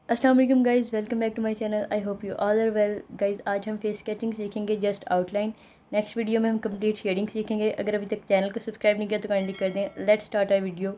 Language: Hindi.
अस्सलाम वालेकुम guys, welcome back to my channel. I hope you all are well guys. आज हम फेस स्केचिंग सीखेंगे, जस्ट आउटलाइन। नेक्स्ट वीडियो में हम कंप्लीट शेडिंग सीखेंगे। अगर अभी तक चैनल को सब्सक्राइब नहीं किया तो काइंडली कर दें। Let's start our video.